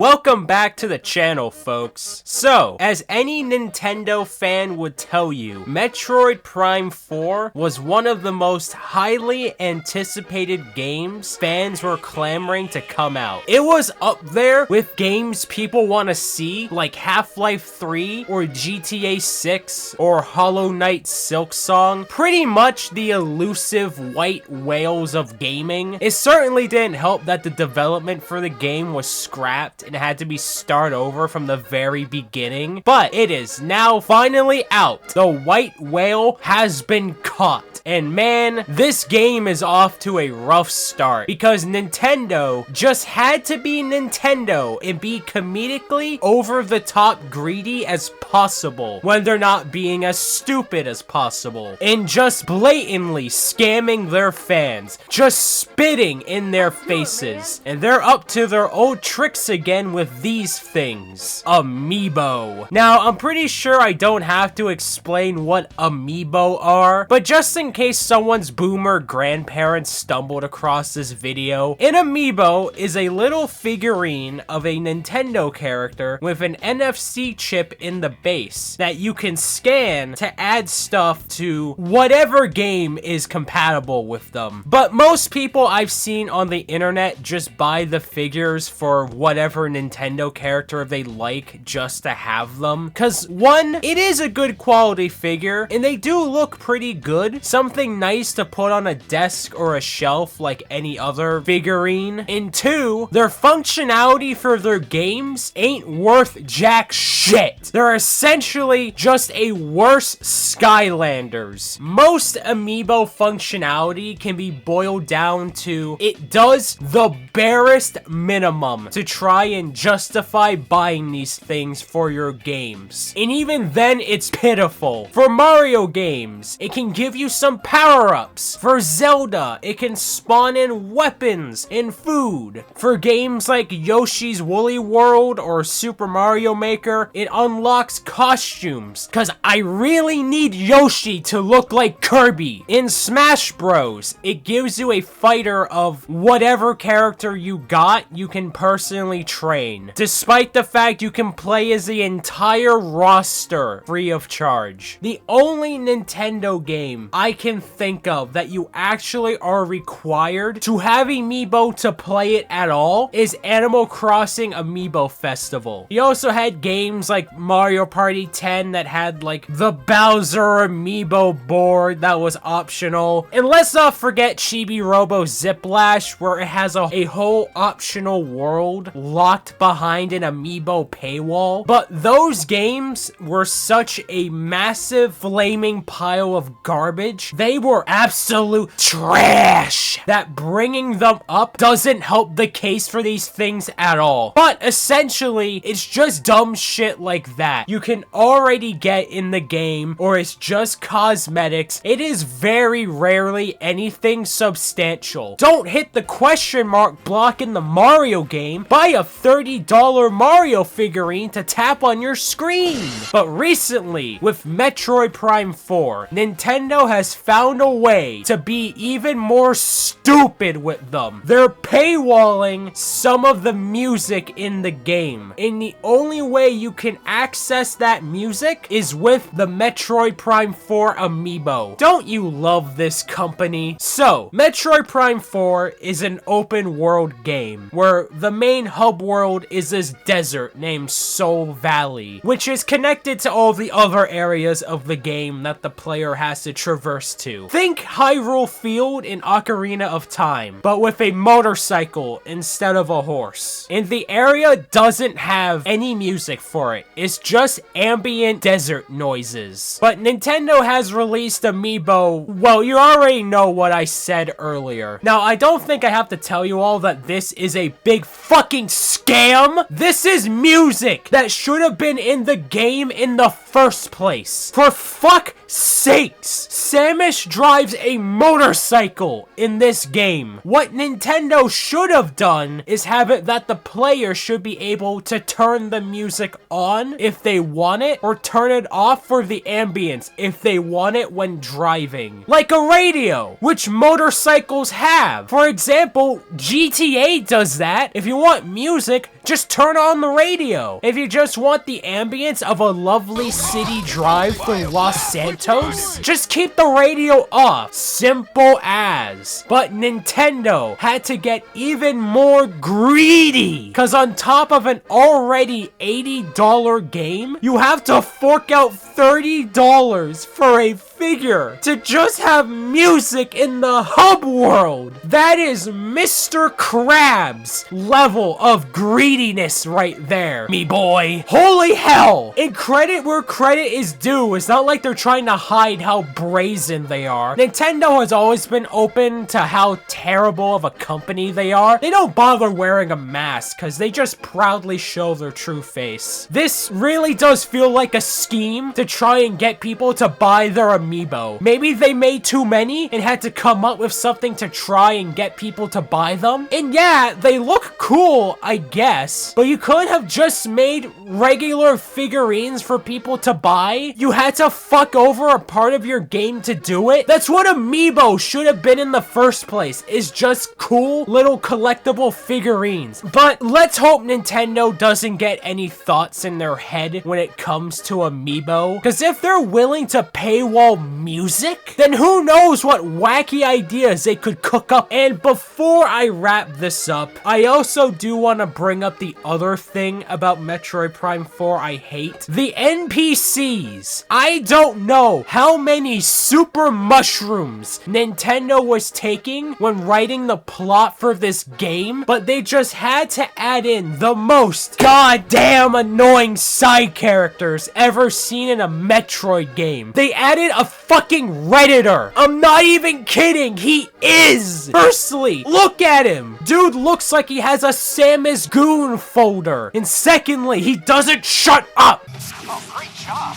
Welcome back to the channel, folks. So, as any Nintendo fan would tell you, Metroid Prime 4 was one of the most highly anticipated games fans were clamoring to come out. It was up there with games people want to see, like Half-Life 3 or GTA 6 or Hollow Knight Silksong. Pretty much the elusive white whales of gaming. It certainly didn't help that the development for the game was scrapped and had to be start over from the very beginning, but it is now finally out. The white whale has been caught, and man, this game is off to a rough start because Nintendo just had to be Nintendo and be comedically over the top greedy as possible when they're not being as stupid as possible and just blatantly scamming their fans, just spitting in their faces, and they're up to their old tricks again with these things. Amiibo. Now, I'm pretty sure I don't have to explain what amiibo are, but just in case someone's boomer grandparents stumbled across this video, an amiibo is a little figurine of a Nintendo character with an NFC chip in the base that you can scan to add stuff to whatever game is compatible with them. But most people I've seen on the internet just buy the figures for whatever Nintendo character they like just to have them, because one, it is a good quality figure and they do look pretty good, something nice to put on a desk or a shelf like any other figurine, and two, their functionality for their games ain't worth jack shit. They're essentially just a worse Skylanders. Most amiibo functionality can be boiled down to it does the barest minimum to try and justify buying these things for your games. And even then, it's pitiful. For Mario games, it can give you some power-ups. For Zelda, it can spawn in weapons and food. For games like Yoshi's Woolly World or Super Mario Maker, it unlocks costumes, cause I really need Yoshi to look like Kirby. In Smash Bros, it gives you a fighter of whatever character you got, you can personally train, despite the fact you can play as the entire roster free of charge. The only Nintendo game I can think of that you actually are required to have amiibo to play it at all is Animal Crossing Amiibo Festival. You also had games like Mario Party 10 that had like the Bowser amiibo board that was optional. And let's not forget Chibi Robo Ziplash, where it has a whole optional world locked behind an amiibo paywall. But those games were such a massive flaming pile of garbage. They were absolute trash that bringing them up doesn't help the case for these things at all. But essentially, it's just dumb shit like that you can already get in the game, or it's just cosmetics. It is very rarely anything substantial. Don't hit the question mark block in the Mario game. Buy a $30 Mario figurine to tap on your screen. But recently, with Metroid Prime 4, Nintendo has found a way to be even more stupid with them. They're paywalling some of the music in the game, and the only way you can access that music is with the Metroid Prime 4 amiibo. Don't you love this company? So, Metroid Prime 4 is an open world game where the main hub world is this desert named Soul Valley, which is connected to all the other areas of the game that the player has to traverse to. Think Hyrule Field in Ocarina of Time, but with a motorcycle instead of a horse. And the area doesn't have any music for it. It's just ambient desert noises. But Nintendo has released amiibo. Well, you already know what I said earlier. Now, I don't think I have to tell you all that this is a big fucking scam. This is music that should have been in the game in the first place. For fuck's sakes, Samus drives a motorcycle in this game. What Nintendo should have done is have it that the player should be able to turn the music on if they want it, or turn it off for the ambience if they want it when driving. Like a radio, which motorcycles have. For example, GTA does that. If you want music, Just turn on the radio. If you just want the ambience of a lovely city drive through Los Santos, just keep the radio off. Simple as. But Nintendo had to get even more greedy, cause on top of an already $80 game, you have to fork out $30 for a figure to just have music in the hub world. That is Mr. Krabs level of greediness right there, me boy. Holy hell. And credit where credit is due. It's not like they're trying to hide how brazen they are. Nintendo has always been open to how terrible of a company they are. They don't bother wearing a mask because they just proudly show their true face. This really does feel like a scheme to try and get people to buy their amiibo. Maybe they made too many and had to come up with something to try and get people to buy them. And yeah, they look cool, I guess, but you could have just made regular figurines for people to buy. You had to fuck over a part of your game to do it. That's what amiibo should have been in the first place, is just cool little collectible figurines. But let's hope Nintendo doesn't get any thoughts in their head when it comes to amiibo, because if they're willing to paywall music, then who knows what wacky ideas they could cook up. And before I wrap this up, I also do want to bring up the other thing about Metroid Prime 4 I hate. The NPCs. I don't know how many super mushrooms Nintendo was taking when writing the plot for this game, but they just had to add in the most goddamn annoying side characters ever seen in a Metroid game. They added a fucking Redditor. I'm not even kidding. He is. Firstly, look at him. Dude looks like he has a Samus Goon folder. And secondly, he doesn't shut up. Oh, great job.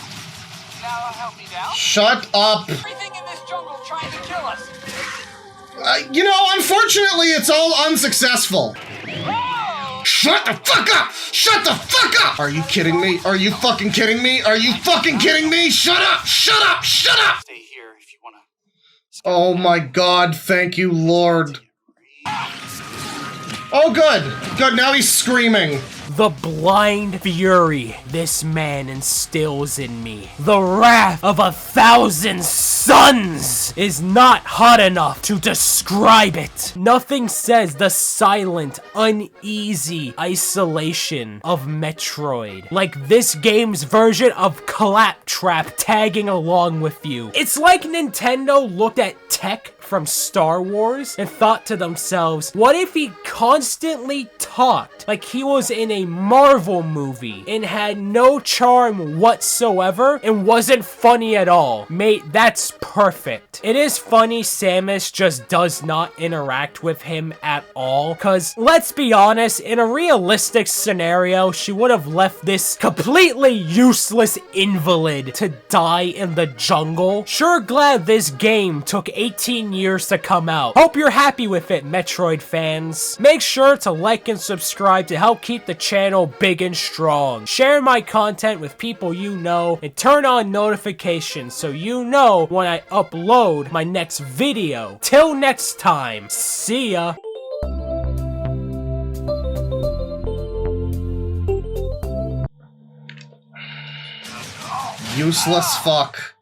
Now help me down. Shut up. Everything in this jungle trying to kill us. You know, unfortunately, it's all unsuccessful. Oh! Shut the fuck up! Shut the fuck up! Are you kidding me? Are you fucking kidding me? Are you fucking kidding me? Shut up! Shut up! Shut up! Stay here if you wanna. Oh my god, thank you, Lord. Oh, good. Good, now he's screaming. The blind fury this man instills in me. The wrath of 1,000 suns is not hot enough to describe it. Nothing says the silent, uneasy isolation of Metroid like this game's version of Claptrap tagging along with you. It's like Nintendo looked at tech from Star Wars and thought to themselves, what if he constantly talked like he was in a Marvel movie and had no charm whatsoever and wasn't funny at all? Mate, that's perfect. It is funny Samus just does not interact with him at all, cause let's be honest, in a realistic scenario, she would have left this completely useless invalid to die in the jungle. Sure glad this game took 18 years to come out. Hope you're happy with it, Metroid fans. Make sure to like and subscribe to help keep the channel big and strong. Share my content with people you know and turn on notifications so you know when I upload my next video. Till next time, see ya. Useless fuck.